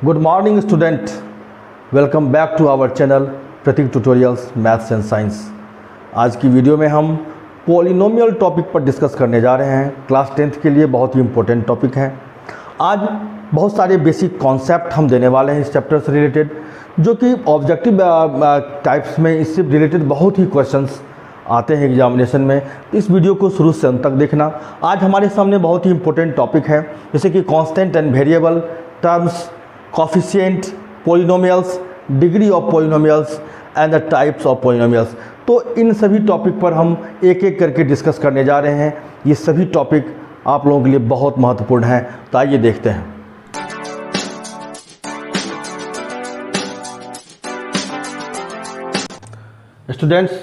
Good morning student, welcome back to our channel Prateek tutorials maths and science. आज की video में हम polynomial topic पर डिस्कस करने जा रहे हैं। क्लास 10th के लिए बहुत ही इंपॉर्टेंट टॉपिक है। आज बहुत सारे बेसिक कॉन्सेप्ट हम देने वाले हैं इस चैप्टर से रिलेटेड, जो कि ऑब्जेक्टिव टाइप्स में इससे रिलेटेड बहुत ही क्वेश्चंस आते हैं एग्जामिनेशन में। इस वीडियो को शुरू से अंत तक देखना। आज हमारे सामने बहुत ही इंपॉर्टेंट टॉपिक है, जैसे कि constant and variable, terms, coefficient, polynomials, degree of polynomials and the types of polynomials. तो इन सभी टॉपिक पर हम एक एक करके डिस्कस करने जा रहे हैं। ये सभी टॉपिक आप लोगों के लिए बहुत महत्वपूर्ण हैं, तो आइए देखते हैं। स्टूडेंट्स,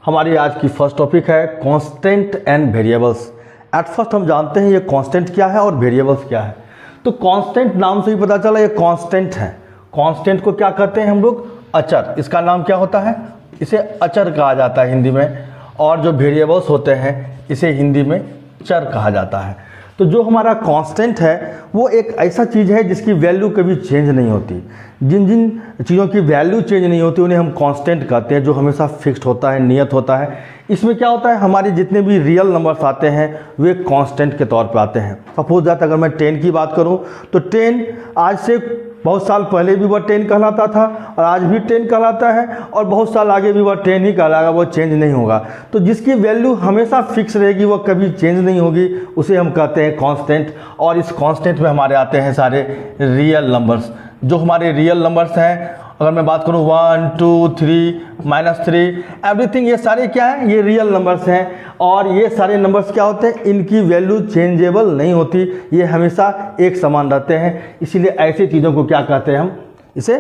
हमारी आज की फर्स्ट टॉपिक है constant and variables. At first हम जानते हैं ये कांस्टेंट क्या है और वेरिएबल्स क्या है। तो कांस्टेंट नाम से ही पता चला ये कांस्टेंट है। कांस्टेंट को क्या कहते हैं हम लोग? अचर। इसका नाम क्या होता है? इसे अचर कहा जाता है हिंदी में। और जो वेरिएबल्स होते हैं इसे हिंदी में चर कहा जाता है। तो जो हमारा कांस्टेंट है वो एक ऐसा चीज़ है जिसकी वैल्यू कभी चेंज नहीं होती। जिन जिन चीज़ों की वैल्यू चेंज नहीं होती उन्हें हम कांस्टेंट कहते हैं, जो हमेशा फिक्स्ड होता है, नियत होता है। इसमें क्या होता है, हमारे जितने भी रियल नंबर्स आते हैं वे कांस्टेंट के तौर पर आते हैं। सपोज दैट अगर मैं 10 की बात करूं तो 10 आज से बहुत साल पहले भी वह 10 कहलाता था और आज भी 10 कहलाता है, और बहुत साल आगे भी वह 10 ही कहलाएगा, वो चेंज नहीं होगा। तो जिसकी वैल्यू हमेशा फिक्स रहेगी, वह कभी चेंज नहीं होगी, उसे हम कहते हैं कांस्टेंट। और इस कांस्टेंट में हमारे आते हैं सारे रियल नंबर्स। जो हमारे रियल नंबर्स हैं, अगर मैं बात करूं 1, 2, 3, -3, एवरीथिंग, ये सारे क्या हैं? ये रियल नंबर्स हैं। और ये सारे नंबर्स क्या होते हैं? इनकी वैल्यू चेंजेबल नहीं होती, ये हमेशा एक समान रहते हैं। इसीलिए ऐसी चीज़ों को क्या कहते हैं? हम इसे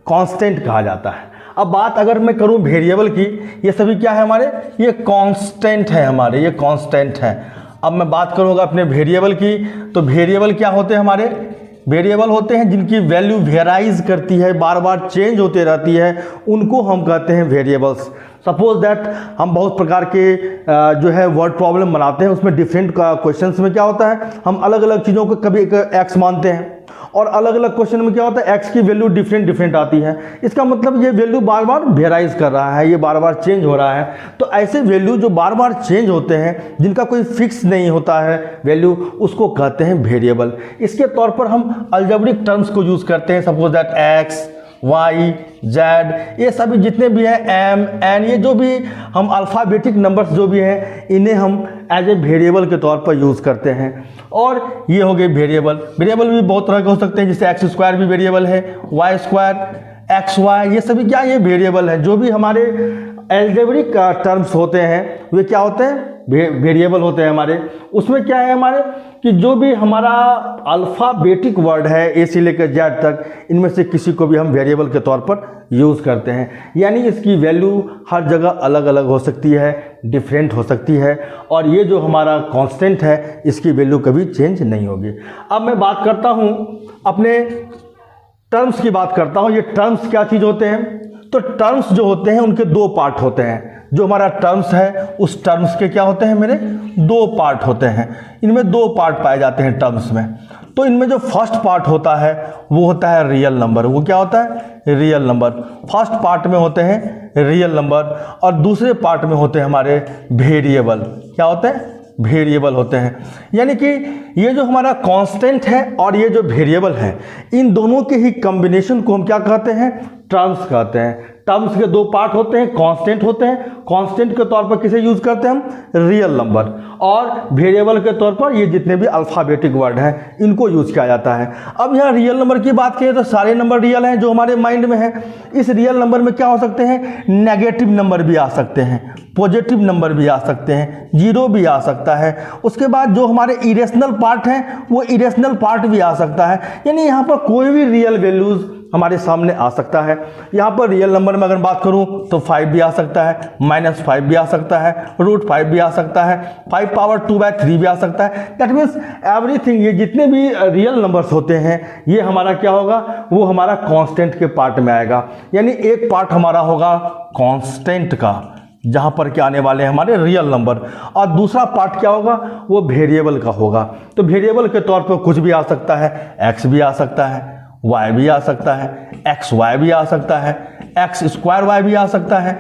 कांस्टेंट कहा जाता है। अब बात अगर मैं करूं वेरिएबल की, ये सभी क्या है हमारे? ये कांस्टेंट है हमारे, ये कांस्टेंट है। अब मैं बात करूंगा अपने वेरिएबल की, तो वेरिएबल क्या होते हैं हमारे? वेरिएबल होते हैं जिनकी वैल्यू वेराइज करती है, बार बार चेंज होते रहती है, उनको हम कहते हैं वेरिएबल्स। सपोज दैट हम बहुत प्रकार के जो है वर्ड प्रॉब्लम बनाते हैं, उसमें डिफरेंट क्वेश्चंस में क्या होता है, हम अलग अलग चीज़ों को कभी एक्स मानते हैं, और अलग अलग क्वेश्चन में क्या होता है, एक्स की वैल्यू डिफरेंट आती है। इसका मतलब ये वैल्यू बार बार वेराइज कर रहा है, ये बार बार चेंज हो रहा है। तो ऐसे वैल्यू जो बार बार चेंज होते हैं, जिनका कोई फिक्स नहीं होता है वैल्यू, उसको कहते हैं वेरिएबल। इसके तौर पर हम अलजेब्रिक टर्म्स को यूज़ करते हैं। Suppose that x, y, z, ये सभी जितने भी हैं, एम, एन, ये जो भी हम अल्फ़ाबेटिक नंबर्स जो भी हैं, इन्हें हम एज ए वेरिएबल के तौर पर यूज़ करते हैं। और ये हो गए वेरिएबल। वेरिएबल भी बहुत तरह के हो सकते हैं, जैसे एक्स स्क्वायर भी वेरिएबल है, वाई स्क्वायर, एक्स वाई, ये सभी क्या, ये वेरिएबल है। जो भी हमारे अलजेब्रिक टर्म्स होते हैं वे क्या होते हैं? वेरिएबल होते हैं हमारे। उसमें क्या है हमारे कि जो भी हमारा अल्फ़ाबेटिक वर्ड है, ए से लेकर जेड तक, इनमें से किसी को भी हम वेरिएबल के तौर पर यूज़ करते हैं। यानी इसकी वैल्यू हर जगह अलग अलग हो सकती है, डिफरेंट हो सकती है, और ये जो हमारा कांस्टेंट है इसकी वैल्यू कभी चेंज नहीं होगी। अब मैं बात करता हूँ अपने टर्म्स की बात करता हूँ। ये टर्म्स क्या चीज़ होते हैं? तो टर्म्स जो होते हैं उनके दो पार्ट होते हैं। जो हमारा टर्म्स है उस टर्म्स के क्या होते हैं मेरे? दो पार्ट होते हैं। इनमें दो पार्ट पाए जाते हैं टर्म्स में। तो इनमें जो फर्स्ट पार्ट होता है वो होता है रियल नंबर। वो क्या होता है? Real number. फर्स्ट पार्ट में होते हैं रियल नंबर, और दूसरे पार्ट में होते हैं हमारे वेरिएबल। क्या होते हैं? वेरिएबल होते हैं। यानी कि ये जो हमारा कांस्टेंट है और ये जो वेरिएबल है, इन दोनों के ही कॉम्बिनेशन को हम क्या कहते हैं? टर्म्स कहते हैं। टर्म्स के दो पार्ट होते हैं, कांस्टेंट होते हैं। कांस्टेंट के तौर पर किसे यूज करते हैं हम? Real number. और वेरिएबल के तौर पर ये जितने भी अल्फ़ाबेटिक वर्ड हैं इनको यूज किया जाता है। अब यहाँ रियल नंबर की बात करें तो सारे नंबर रियल हैं जो हमारे माइंड में है। इस रियल नंबर में क्या हो सकते हैं? नेगेटिव नंबर भी आ सकते हैं, पॉजिटिव नंबर भी आ सकते हैं, जीरो भी आ सकता है। उसके बाद जो हमारे इरेशनल पार्ट हैं वो इरेशनल पार्ट भी आ सकता है। यानी यहाँ पर कोई भी रियल वैल्यूज़ हमारे सामने आ सकता है। यहाँ पर रियल नंबर में अगर बात करूँ तो 5 भी आ सकता है, -5 भी आ सकता है, √5 भी आ सकता है, 5⁻2/3 भी आ सकता है। दैट मीन्स एवरीथिंग, ये जितने भी रियल नंबर्स होते हैं ये हमारा क्या होगा? वो हमारा कांस्टेंट के पार्ट में आएगा। यानी एक पार्ट हमारा होगा कांस्टेंट का, जहाँ पर क्या आने वाले हैं हमारे रियल नंबर, और दूसरा पार्ट क्या होगा? वो वेरिएबल का होगा। तो वेरिएबल के तौर पर कुछ भी आ सकता है, एक्स भी आ सकता है, वाई भी आ सकता है, एक्स वाई भी आ सकता है, एक्स स्क्वायर वाई भी आ सकता है,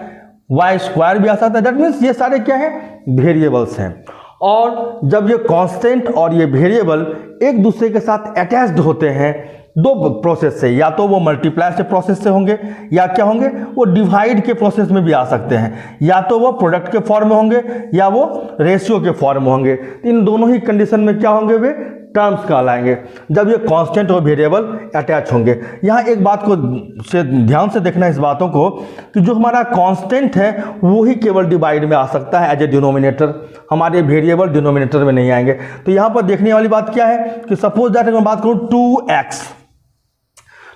वाई स्क्वायर भी आ सकता है। दैट मीन्स ये सारे क्या है, वेरिएबल्स हैं। और जब ये कांस्टेंट और ये वेरिएबल एक दूसरे के साथ अटैच्ड होते हैं दो प्रोसेस से, या तो वो मल्टीप्लाई से प्रोसेस से होंगे, या क्या होंगे, वो डिवाइड के प्रोसेस में भी आ सकते हैं, या तो वो प्रोडक्ट के फॉर्म में होंगे या वो रेशियो के फॉर्म में होंगे। इन दोनों ही कंडीशन में क्या होंगे, वे टर्म्स कहलाएंगे जब ये कांस्टेंट और वेरिएबल अटैच होंगे। यहाँ एक बात को से ध्यान से देखना इस बातों को कि जो हमारा कांस्टेंट है वो ही केवल डिवाइड में आ सकता है एज ए डिनोमिनेटर, हमारे वेरिएबल डिनोमिनेटर में नहीं आएंगे। तो यहाँ पर देखने वाली बात क्या है कि सपोज दैट मैं बात करूँ 2x,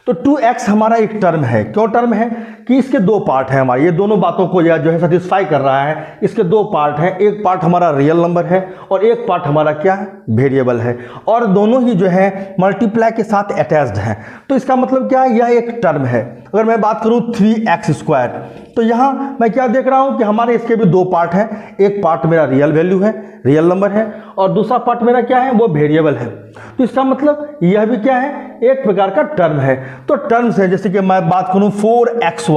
तो 2x हमारा एक टर्म है। क्यों टर्म है कि इसके दो पार्ट हैं हमारे, ये दोनों बातों को यह जो है सेटिस्फाई कर रहा है। इसके दो पार्ट हैं, एक पार्ट हमारा रियल नंबर है और एक पार्ट हमारा क्या है, वेरिएबल है, और दोनों ही जो है मल्टीप्लाई के साथ अटैच्ड हैं। तो इसका मतलब क्या है, यह एक टर्म है। अगर मैं बात करूं 3x स्क्वायर, तो यहाँ मैं क्या देख रहा हूं कि हमारे इसके भी दो पार्ट हैं, एक पार्ट मेरा रियल वैल्यू है, रियल नंबर है, और दूसरा पार्ट मेरा क्या है, वो वेरिएबल है। तो इसका मतलब यह भी क्या है, एक प्रकार का टर्म है। तो टर्म्स है, जैसे कि मैं बात करूं 4xy,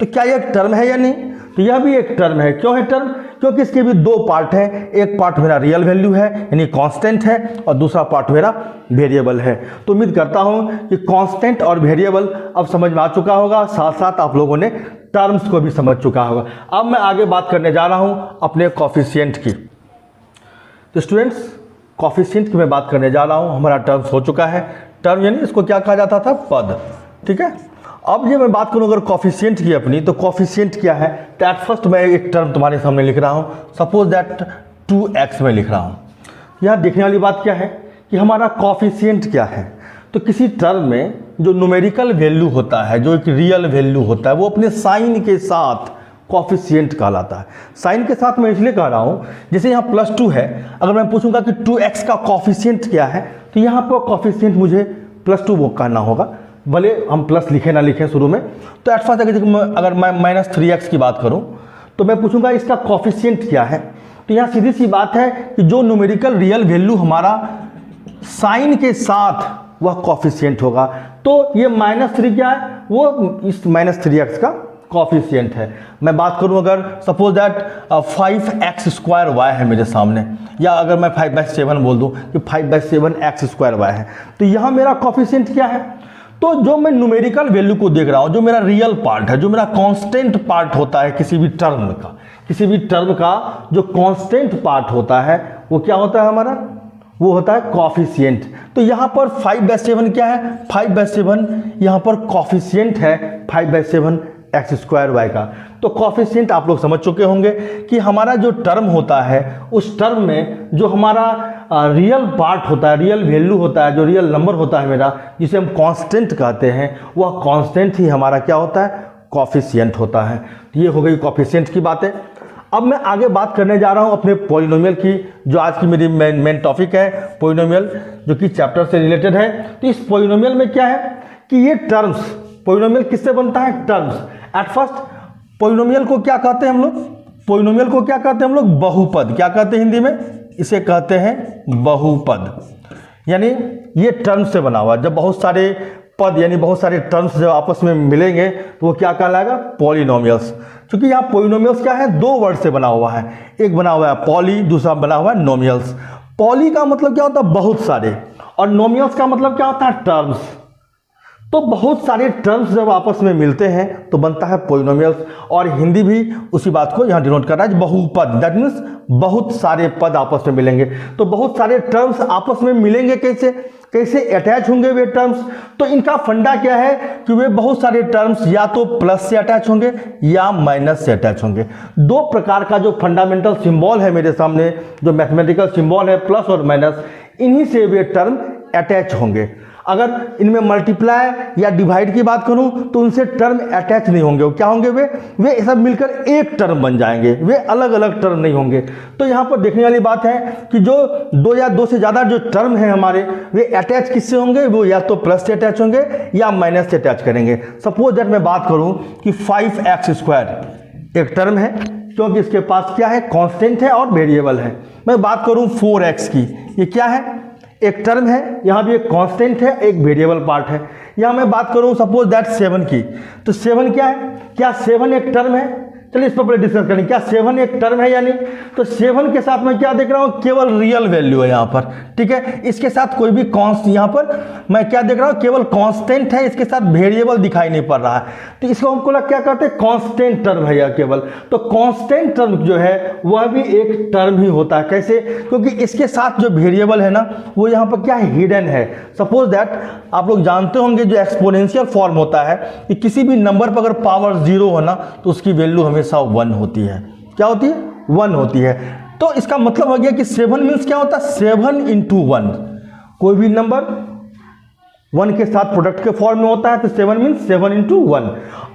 तो क्या यह टर्म है या नहीं, तो यह भी एक टर्म है। क्यों है टर्म, क्योंकि इसके भी दो पार्ट हैं, एक पार्ट मेरा रियल वैल्यू है यानी कांस्टेंट है, और दूसरा पार्ट मेरा वेरिएबल है। तो उम्मीद करता हूं कि कांस्टेंट और वेरिएबल अब समझ में आ चुका होगा, साथ साथ आप लोगों ने टर्म्स को भी समझ चुका होगा। अब मैं आगे बात करने जा रहा हूं अपने कोफिशिएंट की। तो स्टूडेंट्स, कोफिशिएंट की मैं बात करने जा रहा हूं। हमारा टर्म्स हो चुका है, टर्म यानी इसको क्या कहा जाता था, पद, ठीक है। अब ये मैं बात करूं अगर कोफिशिएंट की अपनी, तो कोफिशिएंट क्या है, तो एट फर्स्ट मैं एक टर्म तुम्हारे सामने लिख रहा हूं, सपोज दैट 2x में लिख रहा हूं। यहाँ देखने वाली बात क्या है कि हमारा कोफिशिएंट क्या है, तो किसी टर्म में जो न्यूमेरिकल वैल्यू होता है, जो एक रियल वैल्यू होता है, वो अपने साइन के साथ कोफिशिएंट कहलाता है। साइन के साथ मैं इसलिए कह रहा हूं, जैसे यहाँ +2 है, अगर मैं पूछूंगा कि 2x का कोफिशिएंट क्या है, तो यहाँ पर कोफिशिएंट मुझे +2 वो कहना होगा, भले हम प्लस लिखे ना लिखें शुरू में। तो एट फर्स्ट अगर मैं -3x की बात करूं, तो मैं पूछूंगा इसका कोफिशिएंट क्या है। तो यहाँ सीधी सी बात है कि जो न्यूमेरिकल रियल वैल्यू हमारा साइन के साथ वह कोफिशिएंट होगा। तो ये -3 क्या है, वो इस -3x का कोफिशिएंट है। मैं बात करूं अगर सपोज दैट 5x² है मेरे सामने, या अगर मैं 5/7 बोल दूं कि 5/7x² है, तो यहाँ मेरा कोफिशिएंट क्या है। तो जो मैं न्यूमेरिकल वैल्यू को देख रहा हूं, जो मेरा रियल पार्ट है, जो मेरा कांस्टेंट पार्ट होता है किसी भी टर्म का, किसी भी टर्म का जो कांस्टेंट पार्ट होता है वो क्या होता है हमारा, वो होता है कोफिशिएंट। तो यहाँ पर 5/7 क्या है, 5/7 यहाँ पर कोफिशिएंट है 5/7x² का। तो कोफिशिएंट आप लोग समझ चुके होंगे कि हमारा जो टर्म होता है उस टर्म में जो हमारा रियल पार्ट होता है, रियल वैल्यू होता है, जो रियल नंबर होता है मेरा, जिसे हम कांस्टेंट कहते हैं, वह कांस्टेंट ही हमारा क्या होता है, कोफिशिएंट होता है। तो ये हो गई कोफिशिएंट की बातें। अब मैं आगे बात करने जा रहा हूं अपने पॉलिनोमियल की, जो आज की मेरी मेन टॉपिक है, पॉलिनोमियल, जो कि चैप्टर से रिलेटेड है। तो इस पॉलिनोमियल में क्या है कि ये टर्म्स, पॉलिनोमियल किससे बनता है, टर्म्स। एट फर्स्ट पॉलिनोमियल को क्या कहते हैं हम लोग, पॉलिनोमियल को क्या कहते हैं हम लोग, बहुपद। क्या कहते हैं हिंदी में, इसे कहते हैं बहुपद। यानी ये टर्म्स से बना हुआ, जब बहुत सारे पद यानी बहुत सारे टर्म्स जब आपस में मिलेंगे तो वो क्या कहलाएगा, पॉलिनोमियल्स। क्योंकि यहाँ पॉलिनोमियल्स क्या है, दो वर्ड से बना हुआ है, एक बना हुआ है पॉली, दूसरा बना हुआ है नोमियल्स। पॉली का मतलब क्या होता है, बहुत सारे, और नोमियल्स का मतलब क्या होता है, टर्म्स। तो बहुत सारे टर्म्स जब आपस में मिलते हैं तो बनता है पॉलिनोमियल्स। और हिंदी भी उसी बात को यहाँ डिनोट कर रहा है, बहुपद। दैट मीन्स बहुत सारे पद आपस में मिलेंगे। तो बहुत सारे टर्म्स आपस में मिलेंगे कैसे, कैसे अटैच होंगे वे टर्म्स। तो इनका फंडा क्या है कि वे बहुत सारे टर्म्स या तो प्लस से अटैच होंगे या माइनस से अटैच होंगे। दो प्रकार का जो फंडामेंटल सिंबल है मेरे सामने, जो मैथमेटिकल सिंबल है प्लस और माइनस, इन्हीं से वे टर्म अटैच होंगे। अगर इनमें मल्टीप्लाई या डिवाइड की बात करूं तो उनसे टर्म अटैच नहीं होंगे। क्या होंगे वे सब मिलकर एक टर्म बन जाएंगे, वे अलग अलग टर्म नहीं होंगे। तो यहाँ पर देखने वाली बात है कि जो दो या दो से ज़्यादा जो टर्म है हमारे, वे अटैच किससे होंगे, वो या तो प्लस से अटैच होंगे या माइनस से अटैच करेंगे। सपोज दैट मैं बात करूँ कि 5x² एक टर्म है, क्योंकि इसके पास क्या है, कांस्टेंट है और वेरिएबल है। मैं बात करूँ 4x की, ये क्या है, एक टर्म है, यहाँ भी एक कांस्टेंट है, एक वेरिएबल पार्ट है। या मैं बात करूं सपोज दैट 7 की, तो 7 क्या है, क्या 7 एक टर्म है? चलिए इस पर पहले डिस्कस करें, क्या 7 एक टर्म है या नहीं? तो 7 के साथ मैं क्या देख रहा हूं, केवल रियल वैल्यू है यहाँ पर, ठीक है। इसके साथ कोई भी कॉन्स्ट, यहाँ पर मैं क्या देख रहा हूं, केवल कांस्टेंट है, इसके साथ वेरिएबल दिखाई नहीं पड़ रहा है, तो इसको हमको क्या कहते हैं, कांस्टेंट टर्म है यह केवल। तो कांस्टेंट टर्म जो है वह भी एक टर्म ही होता है। कैसे? क्योंकि इसके साथ जो वेरिएबल है ना वो यहाँ पर क्या है, हिडन है। सपोज दैट आप लोग जानते होंगे जो एक्सपोनेंशियल फॉर्म होता है कि किसी भी नंबर पर अगर पावर 0 हो ना तो उसकी वैल्यू हमेशा 1 होती है। क्या होती है? 1 होती है। तो इसका मतलब हो गया कि 7 मीन्स क्या होता है, 7 × 1। कोई भी नंबर 1 के साथ प्रोडक्ट के फॉर्म में होता है, तो 7 मीन्स 7 × 1।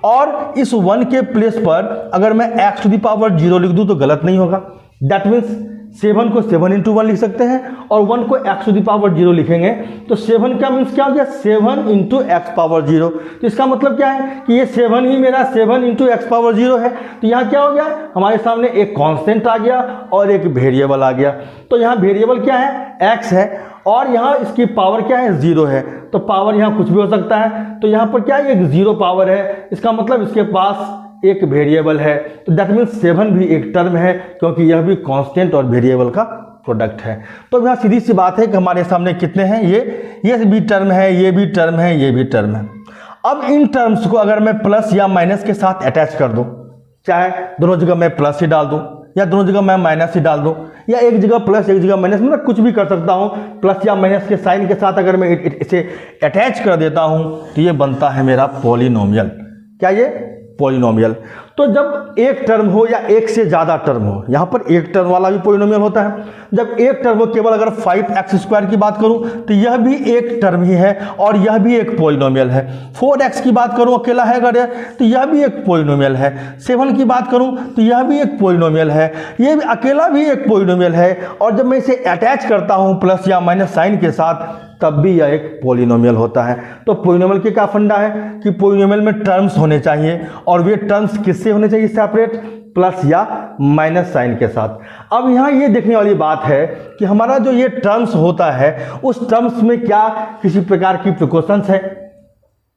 और इस 1 के प्लेस पर अगर मैं x⁻0 लिख दूं तो गलत नहीं होगा। दैट मीन्स 7 को 7 × 1 लिख सकते हैं और 1 को x⁻0 लिखेंगे, तो 7 का मीन्स क्या हो गया, 7 × x⁻0। तो इसका मतलब क्या है कि ये 7 ही मेरा 7 × x⁻0 है। तो यहाँ क्या हो गया, हमारे सामने एक कांस्टेंट आ गया और एक वेरिएबल आ गया। तो यहाँ वेरिएबल क्या है, x है, और यहाँ इसकी पावर क्या है, 0 है। तो पावर यहाँ कुछ भी हो सकता है, तो यहाँ पर क्या है, एक 0 पावर है, इसका मतलब इसके पास एक वेरिएबल है। तो दैट मीन्स 7 भी एक टर्म है, क्योंकि यह भी कांस्टेंट और वेरिएबल का प्रोडक्ट है। तो यहाँ सीधी सी बात है कि हमारे सामने कितने हैं, ये भी टर्म है, ये भी टर्म है, ये भी टर्म है। अब इन टर्म्स को अगर मैं प्लस या माइनस के साथ अटैच कर दूं, चाहे दोनों जगह मैं प्लस ही डाल दूं या दोनों जगह मैं माइनस ही डाल दूं, या एक जगह प्लस एक जगह माइनस, मतलब कुछ भी कर सकता हूं। प्लस या माइनस के साइन के साथ अगर मैं इसे अटैच कर देता हूं तो ये बनता है मेरा पॉलिनोमियल। क्या ये? पॉलिनोमियल। तो जब एक टर्म हो या एक से ज़्यादा टर्म हो, यहाँ पर एक टर्म वाला भी पॉलिनोमियल होता है। जब एक टर्म हो, केवल अगर 5x² की बात करूँ तो यह भी एक टर्म ही है और यह भी एक पॉलिनोमियल है। 4x की बात करूँ अकेला है अगर, तो यह भी एक पॉलिनोमियल है। 7 की बात करूँ तो यह भी एक पॉलिनोमियल है, ये भी अकेला भी एक पॉलिनोमियल है। और जब मैं इसे अटैच करता हूँ प्लस या माइनस साइन के साथ, तब भी यह एक पॉलिनोमियल होता है। तो पॉलिनोमियल के क्या फंडा है कि पॉलिनोमियल में टर्म्स होने चाहिए, और वे टर्म्स किससे होने चाहिए, सेपरेट, प्लस या माइनस साइन के साथ। अब यहाँ ये देखने वाली बात है कि हमारा जो ये टर्म्स होता है उस टर्म्स में क्या किसी प्रकार की प्रिकॉशंस है,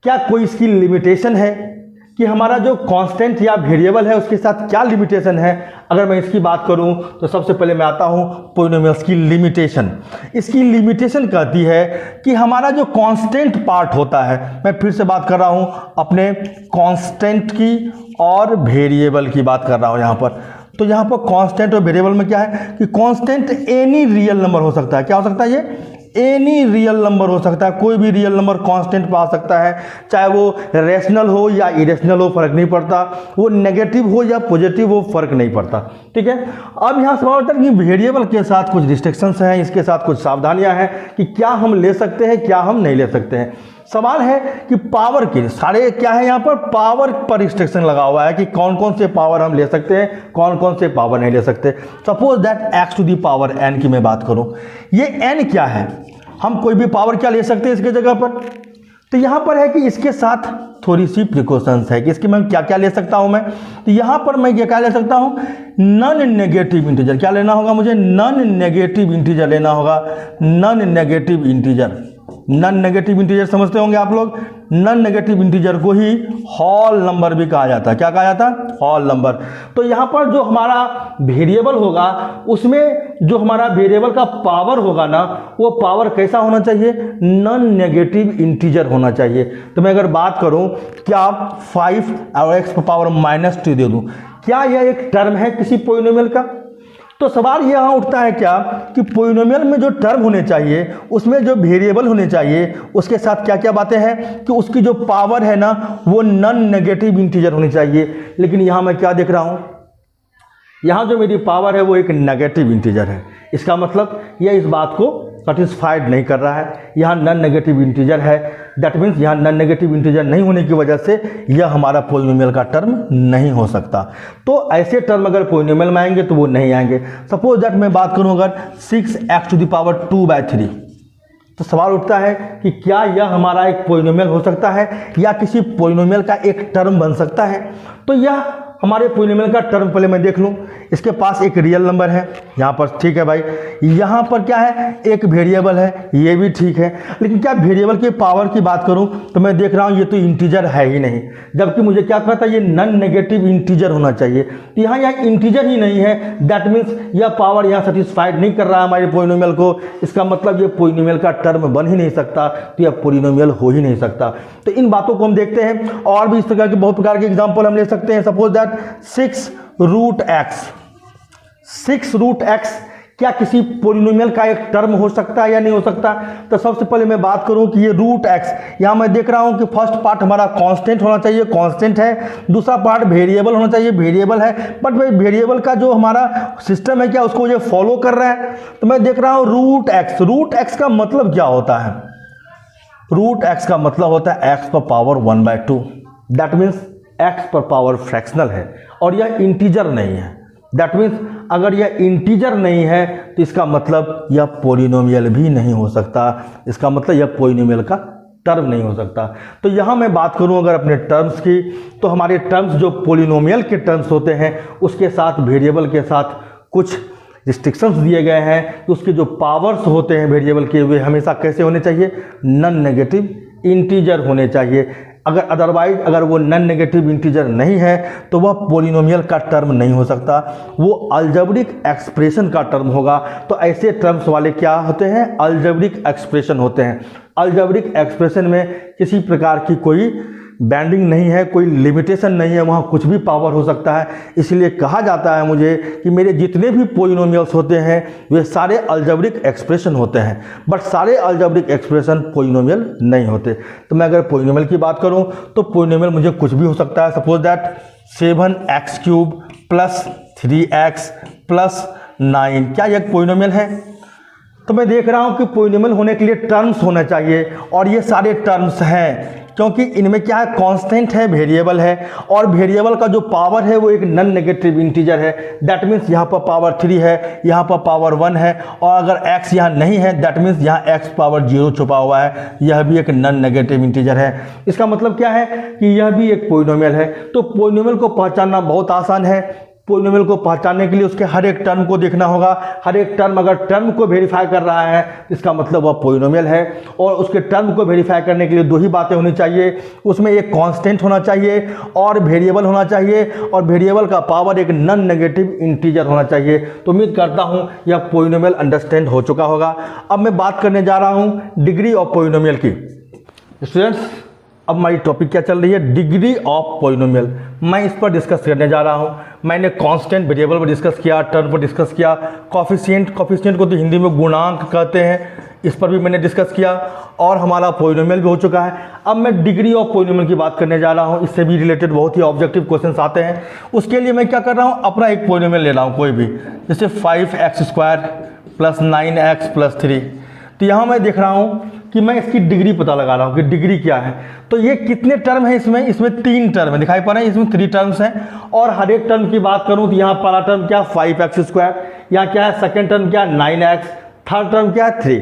क्या कोई इसकी लिमिटेशन है कि हमारा जो कांस्टेंट या वेरिएबल है उसके साथ क्या लिमिटेशन है। अगर मैं इसकी बात करूं तो सबसे पहले मैं आता हूं पॉलिनोमियल्स की लिमिटेशन। इसकी लिमिटेशन कहती है कि हमारा जो कांस्टेंट पार्ट होता है, मैं फिर से बात कर रहा हूं अपने कांस्टेंट की और वेरिएबल की बात कर रहा हूं यहाँ पर। तो यहाँ पर कांस्टेंट और वेरिएबल में क्या है कि कांस्टेंट एनी रियल नंबर हो सकता है। क्या हो सकता है? ये एनी रियल नंबर हो सकता है, कोई भी रियल नंबर कांस्टेंट पा सकता है, चाहे वो रेशनल हो या इरेशनल हो, फर्क नहीं पड़ता, वो नेगेटिव हो या पॉजिटिव हो, फर्क नहीं पड़ता। ठीक है। अब यहाँ सवाल होता है कि वेरिएबल के साथ कुछ रिस्ट्रिक्शंस हैं, इसके साथ कुछ सावधानियां हैं कि क्या हम ले सकते हैं, क्या हम नहीं ले सकते हैं। सवाल है कि पावर के सारे क्या है, यहाँ पर पावर पर रिस्ट्रिक्शन लगा हुआ है कि कौन कौन से पावर हम ले सकते हैं, कौन कौन से पावर नहीं ले सकते। सपोज दैट x⁻n की मैं बात करूं, ये n क्या है, हम कोई भी पावर क्या ले सकते हैं इसके जगह पर। तो यहाँ पर है कि इसके साथ थोड़ी सी प्रिकॉशंस है कि इसके मैं क्या क्या ले सकता हूँ मैं। तो यहाँ पर मैं क्या ले सकता हूँ, नॉन नेगेटिव इंटीजर। क्या लेना होगा मुझे? नॉन नेगेटिव इंटीजर लेना होगा। Non negative integer, non negative integer समझते होंगे आप लोग। नॉन नेगेटिव इंटीजर को ही होल नंबर भी कहा जाता है। क्या कहा जाता है? Whole number. तो यहाँ पर जो हमारा वेरिएबल होगा उसमें जो हमारा वेरिएबल का पावर होगा ना, वो पावर कैसा होना चाहिए? नॉन नेगेटिव इंटीजर होना चाहिए। तो मैं अगर बात करूं क्या 5 और x⁻⁻2 दे दूं, क्या यह एक टर्म है किसी पॉलिनोमियल का? तो सवाल यहाँ उठता है क्या कि पॉलिनोमियल में जो टर्म होने चाहिए उसमें जो वेरिएबल होने चाहिए उसके साथ क्या क्या बातें हैं कि उसकी जो पावर है ना वो नॉन नेगेटिव इंटीजर होनी चाहिए। लेकिन यहाँ मैं क्या देख रहा हूँ, यहाँ जो मेरी पावर है वो एक नेगेटिव इंटीजर है। इसका मतलब यह इस बात को सेटिस्फाइड नहीं कर रहा है। यहाँ नॉन नेगेटिव इंटीजर है, दैट मीन्स यहाँ नॉन नेगेटिव इंटीजर नहीं होने की वजह से यह हमारा पॉलिनोमियल का टर्म नहीं हो सकता। तो ऐसे टर्म अगर पॉलिनोमियल में आएंगे तो वो नहीं आएंगे। सपोज दैट मैं बात करूँ अगर 6x⁻2/3, तो सवाल उठता है कि क्या यह हमारा एक पॉलिनोमियल हो सकता है या किसी पॉलिनोमियल का एक टर्म बन सकता है। तो यह हमारे पॉलिनोमियल का टर्म पहले मैं देख लूँ। इसके पास एक रियल नंबर है यहाँ पर, ठीक है भाई। यहाँ पर क्या है, एक वेरिएबल है, ये भी ठीक है। लेकिन क्या वेरिएबल के पावर की बात करूँ तो मैं देख रहा हूँ ये तो इंटीजर है ही नहीं, जबकि मुझे क्या कहता है ये नॉन नेगेटिव इंटीजर होना चाहिए। तो यहाँ इंटीजर ही नहीं है, दैट मीन्स यह पावर यहाँ सेटिस्फाइड नहीं कर रहा है हमारे पोलिनोमियल को। इसका मतलब ये पोलिनोमियल का टर्म बन ही नहीं सकता, तो यह पोलिनोमियल हो ही नहीं सकता। तो इन बातों को हम देखते हैं, और भी इस तरह के बहुत प्रकार के एग्जाम्पल हम ले सकते हैं। सपोज दैट 6 रूट एक्स क्या किसी पोलिनोमियल का एक टर्म हो सकता है या नहीं हो सकता? तो सबसे पहले मैं बात करूं कि ये रूट एक्स, यहाँ मैं देख रहा हूं कि फर्स्ट पार्ट हमारा कांस्टेंट होना चाहिए, कांस्टेंट है। दूसरा पार्ट वेरिएबल होना चाहिए, वेरिएबल है। बट भाई वेरिएबल का जो हमारा सिस्टम है क्या उसको ये फॉलो कर रहा है? तो मैं देख रहा हूँ रूट एक्स। रूट एक्स का मतलब क्या होता है? रूट एक्स का मतलब होता है एक्स पर पावर 1/2। दैट मीन्स एक्स पर पावर फ्रैक्शनल है और यह इंटीजर नहीं है। दैट मीन्स अगर यह इंटीजर नहीं है तो इसका मतलब यह पोलिनोमियल भी नहीं हो सकता, इसका मतलब यह पोलिनोमियल का टर्म नहीं हो सकता। तो यहाँ मैं बात करूँ अगर अपने टर्म्स की, तो हमारे टर्म्स जो पोलिनोमियल के टर्म्स होते हैं उसके साथ वेरिएबल के साथ कुछ रिस्ट्रिक्शंस दिए गए हैं कि उसके जो पावर्स होते हैं वेरिएबल के वे हमेशा कैसे होने चाहिए? नॉन नेगेटिव इंटीजर होने चाहिए। अगर अदरवाइज अगर वो नॉन नेगेटिव इंटीजर नहीं है तो वह पोलिनोमियल का टर्म नहीं हो सकता, वो अलजेब्रिक एक्सप्रेशन का टर्म होगा। तो ऐसे टर्म्स वाले क्या होते हैं? अलजेब्रिक एक्सप्रेशन होते हैं। अलजेब्रिक एक्सप्रेशन में किसी प्रकार की कोई बैंडिंग नहीं है, कोई लिमिटेशन नहीं है, वहाँ कुछ भी पावर हो सकता है। इसलिए कहा जाता है मुझे कि मेरे जितने भी पोलिनोमियल्स होते हैं वे सारे अलजेब्रिक एक्सप्रेशन होते हैं, बट सारे अलजेब्रिक एक्सप्रेशन पोलिनोमियल नहीं होते। तो मैं अगर पोलिनोमियल की बात करूँ तो पोलिनोमियल मुझे कुछ भी हो सकता है। सपोज दैट 7x³ + 3x + 9 क्या यह पोलिनोमियल है? तो मैं देख रहा हूँ कि पोलिनोमियल होने के लिए टर्म्स होना चाहिए और ये सारे टर्म्स हैं, क्योंकि इनमें क्या है? कांस्टेंट है, वेरिएबल है, और वेरिएबल का जो पावर है वो एक नॉन नेगेटिव इंटीजर है। दैट मीन्स यहाँ पर पावर 3 है, यहाँ पर पावर 1 है, और अगर x यहाँ नहीं है दैट मीन्स यहाँ x पावर 0 छुपा हुआ है, यह भी एक नॉन नेगेटिव इंटीजर है। इसका मतलब क्या है कि यह भी एक पोलिनोमियल है। तो पोलिनोमियल को पहचानना बहुत आसान है। पोलिनोमियल को पहचानने के लिए उसके हर एक टर्म को देखना होगा। हर एक टर्म अगर टर्म को वेरीफाई कर रहा है इसका मतलब वह पोलिनोमियल है, और उसके टर्म को वेरीफाई करने के लिए दो ही बातें होनी चाहिए, उसमें एक कांस्टेंट होना चाहिए और वेरिएबल होना चाहिए, और वेरिएबल का पावर एक नॉन नेगेटिव इंटीजर होना चाहिए। तो उम्मीद करता हूँ यह पोलिनोमियल अंडरस्टैंड हो चुका होगा। अब मैं बात करने जा रहा हूँ डिग्री ऑफ पोलिनोमियल की। स्टूडेंट्स, अब हमारी टॉपिक क्या चल रही है? Degree of polynomial. मैं इस पर डिस्कस करने जा रहा हूँ। मैंने कांस्टेंट वेरिएबल पर डिस्कस किया, टर्म पर डिस्कस किया, कोफिशिएंट को तो हिंदी में गुणांक कहते हैं, इस पर भी मैंने डिस्कस किया, और हमारा पोलिनोमियल भी हो चुका है। अब मैं डिग्री ऑफ पोलिनोमियल की बात करने जा रहा हूँ। इससे भी रिलेटेड बहुत ही ऑब्जेक्टिव क्वेश्चंस आते हैं। उसके लिए मैं क्या कर रहा हूँ? अपना एक पोलिनोमियल ले रहा हूँ कोई भी, जैसे 5x² + 9x + 3। तो यहाँ मैं देख रहा हूँ कि मैं इसकी डिग्री पता लगा रहा हूँ कि डिग्री क्या है। तो ये कितने टर्म है इसमें? इसमें 3 टर्म है, दिखाई पड़ रहे हैं, इसमें 3 टर्म्स हैं। और हर एक टर्म की बात करूँ तो यहाँ पहला टर्म क्या? 5x², यहाँ क्या है? सेकेंड टर्म क्या? 9x, थर्ड टर्म क्या है? 3।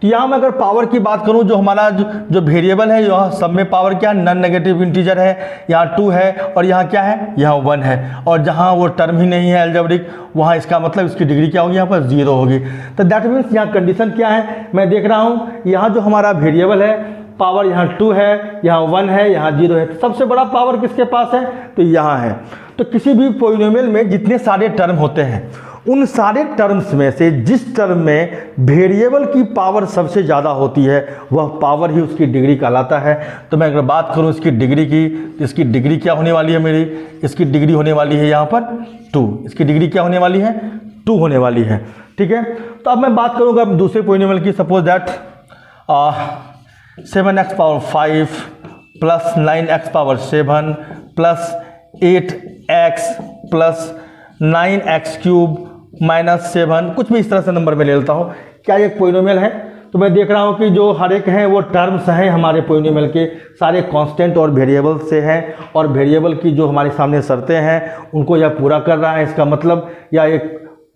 तो यहाँ मैं अगर पावर की बात करूँ, जो हमारा जो वेरिएबल है यहाँ सब में पावर क्या? नॉन नेगेटिव इंटीजर है। यहाँ 2 है और यहाँ क्या है? यहाँ 1 है, और जहाँ वो टर्म ही नहीं है अलजेब्रिक, वहाँ इसका मतलब इसकी डिग्री क्या होगी? यहाँ पर 0 होगी। तो दैट मीन्स यहाँ कंडीशन क्या है? मैं देख रहा हूँ यहाँ जो हमारा वेरिएबल है पावर यहाँ 2 है, यहाँ 1 है, यहाँ 0 है। तो सबसे बड़ा पावर किसके पास है? तो यहाँ है। तो किसी भी पोलिनोमियल में जितने सारे टर्म होते हैं उन सारे टर्म्स में से जिस टर्म में वेरिएबल की पावर सबसे ज़्यादा होती है वह पावर ही उसकी डिग्री कहलाता है। तो मैं अगर बात करूं इसकी डिग्री की, तो इसकी डिग्री क्या होने वाली है मेरी? इसकी डिग्री होने वाली है यहाँ पर 2। इसकी डिग्री क्या होने वाली है? 2 होने वाली है। ठीक है। तो अब मैं बात करूँगा दूसरे पोलिनोमियल की। Suppose that 7x⁵ + 9x⁷ + 8x + 9x³ -7, कुछ भी इस तरह से नंबर में ले लेता हूँ। क्या ये पोलिनोमियल है? तो मैं देख रहा हूँ कि जो हर एक हैं वो टर्म्स हैं हमारे पोलिनोमियल के, सारे कांस्टेंट और वेरिएबल से हैं, और वेरिएबल की जो हमारे सामने शर्तें हैं उनको यह पूरा कर रहा है। इसका मतलब यह एक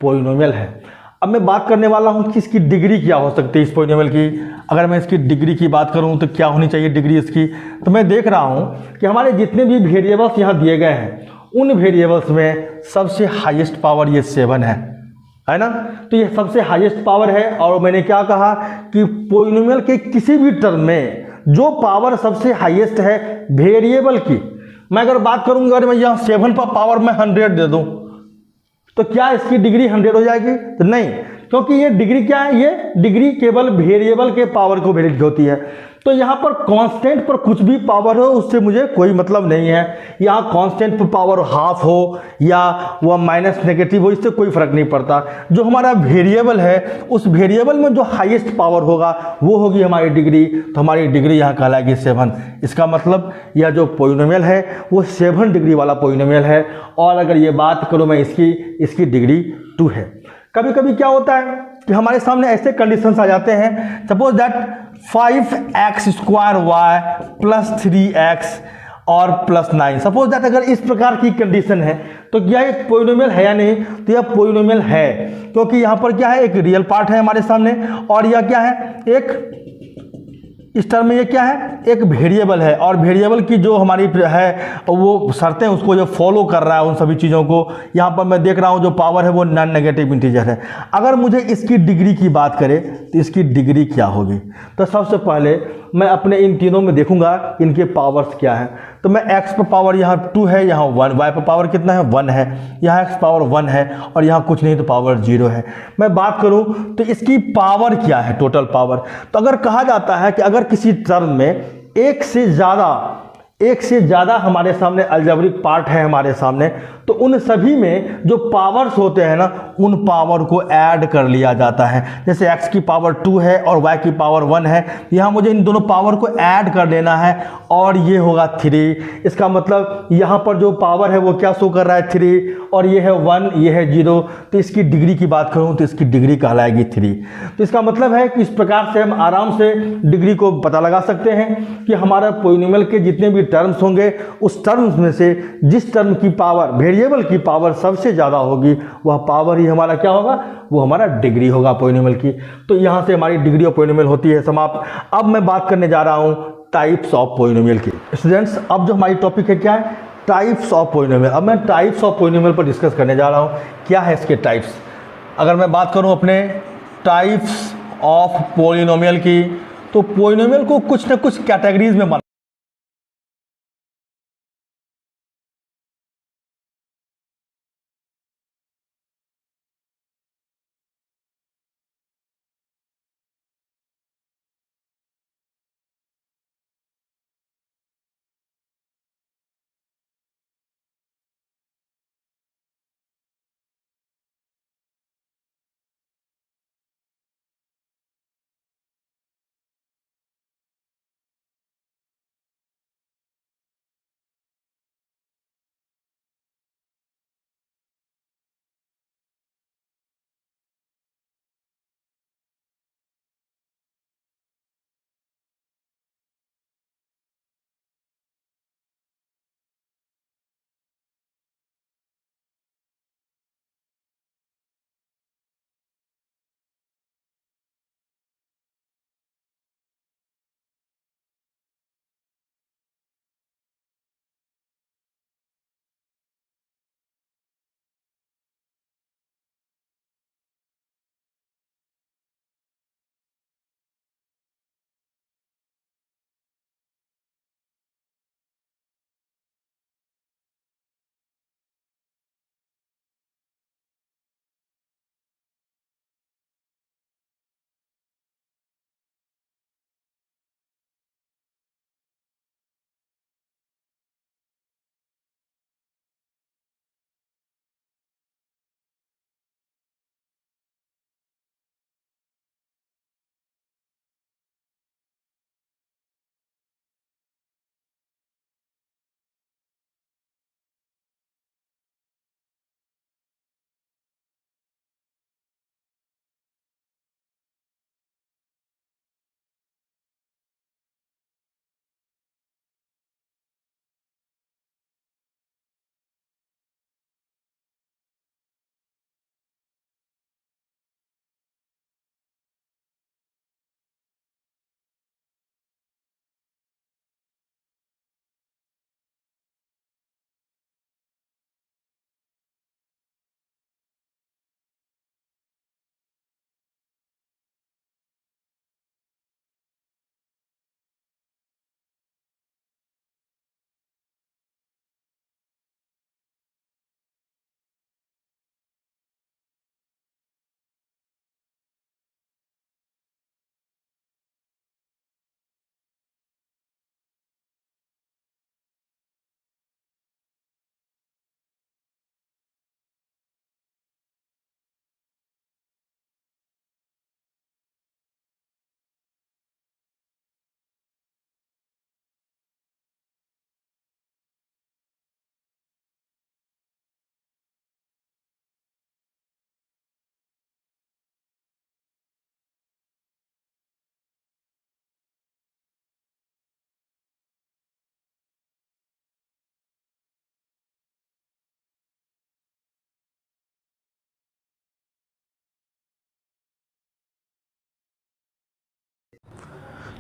पोलिनोमियल है। अब मैं बात करने वाला हूँ कि इसकी डिग्री क्या हो सकती है इस पोलिनोमियल की। अगर मैं इसकी डिग्री की बात करूँ तो क्या होनी चाहिए डिग्री इसकी? तो मैं देख रहा हूँ कि हमारे जितने भी वेरिएबल्स यहाँ दिए गए हैं उन वेरिएबल्स में सबसे हाईएस्ट पावर ये 7 है ना। तो ये सबसे हाईएस्ट पावर है। और मैंने क्या कहा कि पॉलिनोमियल के किसी भी टर्म में जो पावर सबसे हाईएस्ट है वेरिएबल की, मैं अगर बात करूंगा, अगर मैं यहाँ 7 पर पावर में 100 दे दूं तो क्या इसकी डिग्री 100 हो जाएगी? तो नहीं, क्योंकि ये डिग्री क्या है, ये डिग्री केवल वेरिएबल के पावर को वैलिड होती है। तो यहाँ पर कांस्टेंट पर कुछ भी पावर हो उससे मुझे कोई मतलब नहीं है। यहाँ कांस्टेंट पर पावर हाफ हो या वह माइनस नेगेटिव हो, इससे कोई फर्क नहीं पड़ता। जो हमारा वेरिएबल है उस वेरिएबल में जो हाईएस्ट पावर होगा वो होगी हमारी डिग्री। तो हमारी डिग्री यहाँ कहलाएगी 7। इसका मतलब यह जो पॉलिनोमियल है वो 7 डिग्री वाला पॉलिनोमियल है। और अगर ये बात करूँ मैं इसकी डिग्री 2 है। कभी कभी क्या होता है कि हमारे सामने ऐसे कंडीशंस आ जाते हैं, suppose that 5x² y plus 3x और प्लस 9। सपोज दैट अगर इस प्रकार की कंडीशन है तो क्या एक पॉलिनोमियल है या नहीं? तो यह पॉलिनोमियल है, क्योंकि यहाँ पर क्या है, एक रियल पार्ट है हमारे सामने और यह क्या है, एक इस टर्म में ये क्या है, एक वेरिएबल है। और वेरिएबल की जो हमारी है वो शर्तें उसको जो फॉलो कर रहा है उन सभी चीज़ों को, यहाँ पर मैं देख रहा हूँ जो पावर है वो नॉन नेगेटिव इंटीजर है। अगर मुझे इसकी डिग्री की बात करें तो इसकी डिग्री क्या होगी? तो सबसे पहले मैं अपने इन तीनों में देखूंगा इनके पावर्स क्या है। तो मैं x पर पावर यहाँ 2 है, यहाँ 1, y पर पावर कितना है 1 है, यहाँ x पावर 1 है और यहाँ कुछ नहीं तो पावर 0 है। मैं बात करूँ तो इसकी पावर क्या है, टोटल पावर। तो अगर कहा जाता है कि अगर किसी टर्म में एक से ज़्यादा हमारे सामने अलजेब्रिक पार्ट है हमारे सामने, तो उन सभी में जो पावर्स होते हैं ना उन पावर को ऐड कर लिया जाता है। जैसे x की पावर 2 है और y की पावर 1 है, यहाँ मुझे इन दोनों पावर को ऐड कर लेना है और ये होगा 3। इसका मतलब यहाँ पर जो पावर है वो क्या शो कर रहा है 3 और ये है 1, ये है 0। तो इसकी डिग्री की बात करूँ तो इसकी डिग्री कहलाएगी 3। तो इसका मतलब है कि इस प्रकार से हम आराम से डिग्री को पता लगा सकते हैं कि हमारा पॉलिनोमियल के जितने भी टर्म्स होंगे उस टर्म्स में से जिस टर्म की पावर, वेरिएबल की पावर सबसे ज़्यादा होगी वह पावर ही हमारा क्या होगा, वो हमारा डिग्री होगा पॉलिनोमियल की। तो यहाँ से हमारी डिग्री ऑफ पॉलिनोमियल होती है समाप्त। अब मैं बात करने जा रहा हूँ टाइप्स ऑफ पॉलिनोमियल की। स्टूडेंट्स, अब जो हमारी टॉपिक है क्या है, टाइप्स ऑफ पॉलिनोमियल। अब मैं टाइप्स ऑफ पॉलिनोमियल पर डिस्कस करने जा रहा हूँ, क्या है इसके टाइप्स। अगर मैं बात करूँ अपने टाइप्स ऑफ पॉलिनोमियल की, तो पॉलिनोमियल को कुछ ना कुछ कैटेगरीज में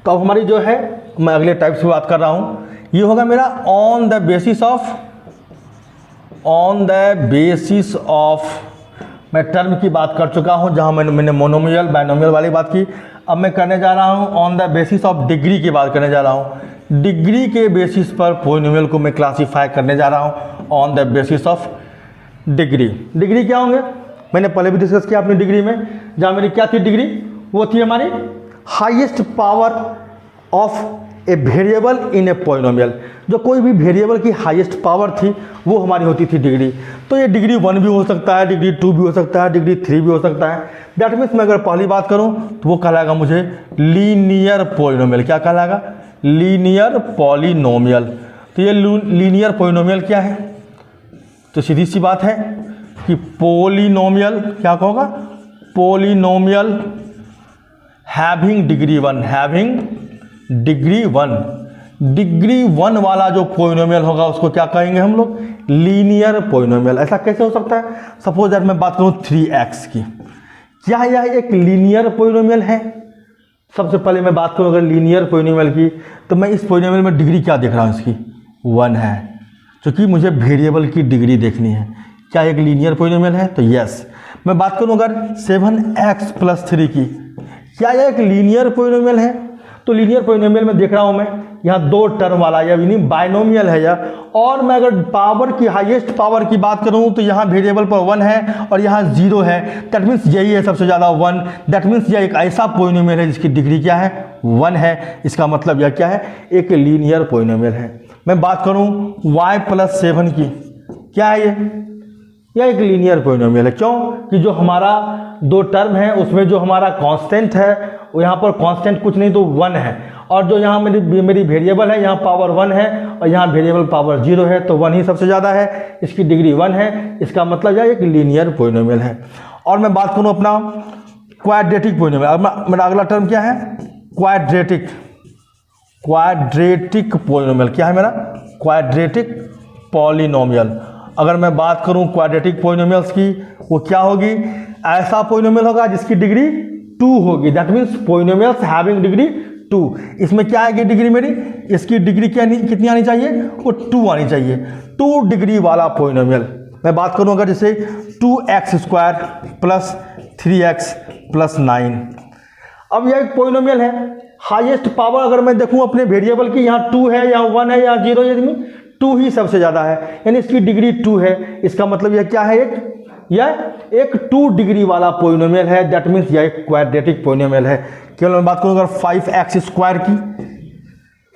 तो अब हमारी जो है, मैं अगले टाइप से बात कर रहा हूँ, ये होगा मेरा ऑन द बेसिस ऑफ, मैं टर्म की बात कर चुका हूँ जहाँ मैंने मोनोमियल बाइनोमियल वाली बात की। अब मैं करने जा रहा हूँ on the basis of degree की बात करने जा रहा हूँ। डिग्री के बेसिस पर पॉलिनोमियल को मैं क्लासीफाई करने जा रहा हूँ on the basis of degree. Degree क्या होंगे, मैंने पहले भी डिस्कस किया अपनी डिग्री में, जहाँ मेरी क्या थी डिग्री, वो थी हमारी highest power of a variable in a polynomial. जो कोई भी वेरिएबल की हाईएस्ट पावर थी वो हमारी होती थी डिग्री। तो ये डिग्री 1 भी हो सकता है, डिग्री 2 भी हो सकता है, डिग्री 3 भी हो सकता है। दैट मीन्स मैं अगर पहली बात करूं तो वो कहलाएगा मुझे लीनियर पॉलिनोमियल। क्या कहलाएगा, लीनियर पॉलिनोमियल। तो ये लीनियर पॉलिनोमियल क्या है, तो सीधी सी बात है कि पॉलिनोमियल क्या होगा, polynomial having degree 1, having degree 1, degree 1 वाला जो पॉलिनोमियल होगा उसको क्या कहेंगे हम लोग, लीनियर पॉलिनोमियल। ऐसा कैसे हो सकता है, सपोज दैट मैं बात करूं 3x की, क्या यह एक लीनियर पॉलिनोमियल है। सबसे पहले मैं बात करूं अगर लीनियर पॉलिनोमियल की, तो मैं इस पॉलिनोमियल में डिग्री क्या देख रहा हूं, इसकी 1 है, क्योंकि मुझे वेरिएबल की डिग्री देखनी है। क्या एक लीनियर पॉलिनोमियल है, तो यस। मैं बात करूं अगर 7x + 3 की, क्या यह एक लीनियर पॉलिनोमियल है, तो लीनियर पॉलिनोमियल में देख रहा हूं मैं यहाँ 2 टर्म वाला, या यानी बाइनोमियल है यह। और मैं अगर पावर की हाईएस्ट पावर की बात करूं तो यहाँ वेरिएबल पर 1 है और यहाँ 0 है। दैट मीन्स यही है सबसे ज़्यादा 1। दैट मीन्स यह एक ऐसा पॉलिनोमियल है जिसकी डिग्री क्या है, 1 है। इसका मतलब यह क्या है, एक लीनियर पॉलिनोमियल है। मैं बात करूं y + 7 की, क्या है यह एक लीनियर पॉलिनोमियल है। क्यों कि जो हमारा 2 टर्म है उसमें जो हमारा कांस्टेंट है वो यहाँ पर कांस्टेंट कुछ नहीं तो 1 है, और जो यहाँ मेरी वेरिएबल है यहाँ पावर 1 है और यहाँ वेरिएबल पावर 0 है, तो 1 ही सबसे ज़्यादा है, इसकी डिग्री 1 है। इसका मतलब यह एक लीनियर पॉलिनोमियल है। और मैं बात करूँ अपना क्वाड्रेटिक पॉलिनोमियल। अब मेरा अगला टर्म क्या है, क्वाड्रेटिक पॉलिनोमियल। क्या है मेरा, क्वाड्रेटिक पॉलिनोमियल। अगर मैं बात करूं क्वाड्रेटिक पॉलिनोमियल्स की, वो क्या होगी, ऐसा पॉलिनोमियल होगा जिसकी डिग्री 2 होगी। That means polynomials having degree 2। इसमें क्या आएगी डिग्री मेरी, इसकी डिग्री क्या कितनी आनी चाहिए, वो 2 आनी चाहिए, 2 डिग्री वाला पॉलिनोमियल। मैं बात करूं अगर जैसे 2x² + 3x + 9। अब यह एक पॉलिनोमियल है, हाईएस्ट पावर अगर मैं देखूं अपने वेरिएबल की, यहाँ 2 है, यहाँ 1 है, यहाँ 0 है, यानी 2 ही सबसे ज़्यादा है, यानी इसकी डिग्री 2 है। इसका मतलब यह क्या है, यह एक 2 डिग्री वाला पॉलिनोमियल है। दैट मीन्स यह एक क्वाड्रेटिक पॉलिनोमियल है। केवल मैं बात करूँ अगर 5x² की,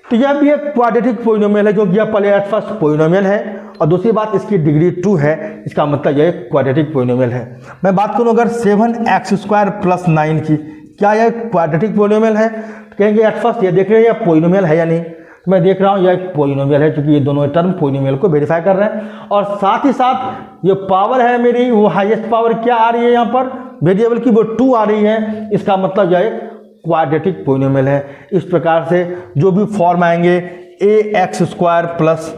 तो यह भी एक क्वाड्रेटिक पॉलिनोमियल है, क्योंकि यह पहले एट फर्स्ट पॉलिनोमियल है और दूसरी बात इसकी डिग्री 2 है। इसका मतलब यह एक क्वाड्रेटिक पॉलिनोमियल है। मैं बात करूँ अगर 7x² + 9 की, क्या यह क्वाड्रेटिक पॉलिनोमियल है, तो कहेंगे एट फर्स्ट ये देख रहे हैं यह पॉलिनोमियल है या नहीं, तो मैं देख रहा हूँ यह एक पॉलिनोमियल है, क्योंकि ये दोनों टर्म पॉलिनोमियल को वेरीफाई कर रहे हैं। और साथ ही साथ ये पावर है मेरी, वो हाईएस्ट पावर क्या आ रही है यहाँ पर वेरिएबल की, वो 2 आ रही है। इसका मतलब यह एक क्वाड्रेटिक पॉलिनोमियल है। इस प्रकार से जो भी फॉर्म आएंगे ax² +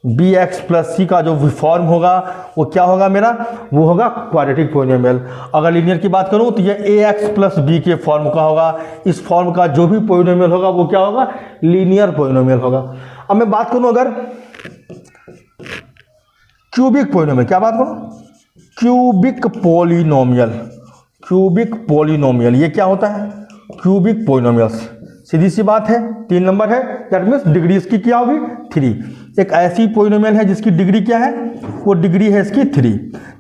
bx + c का जो भी फॉर्म होगा वो क्या होगा मेरा, वो होगा क्वाड्रेटिक पॉलिनोमियल। अगर लीनियर की बात करूं तो ये ax + b के फॉर्म का होगा। इस फॉर्म का जो भी पॉलिनोमियल होगा वो क्या होगा, लीनियर पॉलिनोमियल होगा। अब मैं बात करूं अगर क्यूबिक पॉलिनोमियल, क्या बात करूं, क्यूबिक पॉलिनोमियल, ये क्या होता है, क्यूबिक पॉलिनोमियल्स। सीधी सी बात है, 3 नंबर है, दैट मीन्स डिग्री इसकी क्या होगी, 3। एक ऐसी पॉलिनोमियल है जिसकी डिग्री क्या है, वो डिग्री है इसकी 3।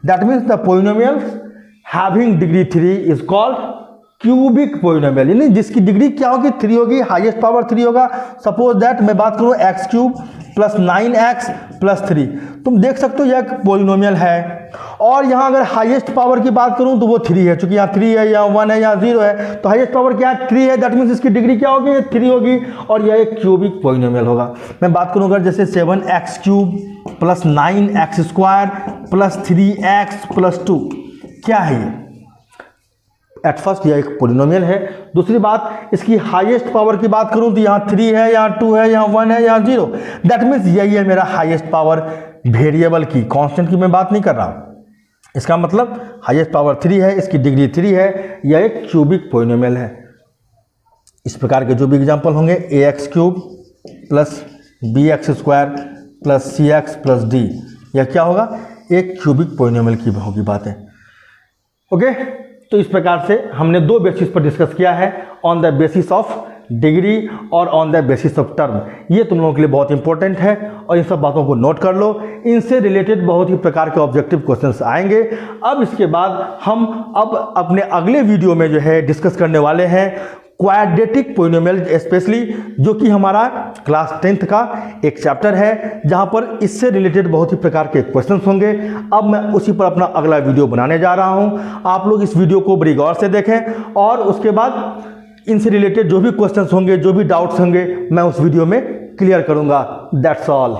That means the polynomial having degree 3 is called cubic polynomial, यानी जिसकी डिग्री क्या होगी, 3 होगी, हाईएस्ट पावर 3 होगा। सपोज दैट मैं बात करूं x³ + 9x + 3, तुम देख सकते हो यह एक पॉलिनोमियल है। और यहाँ अगर हाईएस्ट पावर की बात करूं तो वो 3 है, चूंकि यहाँ 3 है, यहाँ 1 है, यहाँ 0 है, तो हाईएस्ट पावर क्या है, 3 है। दैट मीन्स इसकी डिग्री क्या होगी, 3 होगी, और यह एक क्यूबिक पॉलिनोमियल होगा। मैं बात करूं अगर जैसे 7x³ + 9x² + 3x + 2, क्या है ये, एट फर्स्ट यह एक पॉलिनोमियल है। दूसरी बात, इसकी हाईएस्ट पावर की बात करूं तो यहाँ 3 है, यहाँ 2 है, यहाँ 1 है, यहाँ 0। दैट मीन्स यही है मेरा हाईएस्ट पावर वेरिएबल की, कांस्टेंट की मैं बात नहीं कर रहा। इसका मतलब हाईएस्ट पावर 3 है, इसकी डिग्री 3 है, यह एक क्यूबिक पॉलिनोमियल है। इस प्रकार के जो भी एग्जाम्पल होंगे a x cube plus b x square plus c x plus d, यह क्या होगा, एक क्यूबिक पोलिनोमियल की होगी बातें। ओके, तो इस प्रकार से हमने दो बेसिस पर डिस्कस किया है, on the basis of degree और on the basis of term. ये तुम लोगों के लिए बहुत इंपॉर्टेंट है और इन सब बातों को नोट कर लो। इनसे रिलेटेड बहुत ही प्रकार के ऑब्जेक्टिव क्वेश्चंस आएंगे। अब इसके बाद हम अब अपने अगले वीडियो में जो है डिस्कस करने वाले हैं क्वाड्रेटिक पोलिनोमियल, स्पेशली जो कि हमारा क्लास 10th का एक चैप्टर है, जहां पर इससे रिलेटेड बहुत ही प्रकार के क्वेश्चंस होंगे। अब मैं उसी पर अपना अगला वीडियो बनाने जा रहा हूं। आप लोग इस वीडियो को बड़ी गौर से देखें और उसके बाद इनसे रिलेटेड जो भी क्वेश्चंस होंगे, जो भी डाउट्स होंगे, मैं उस वीडियो में क्लियर करूंगा। That's all.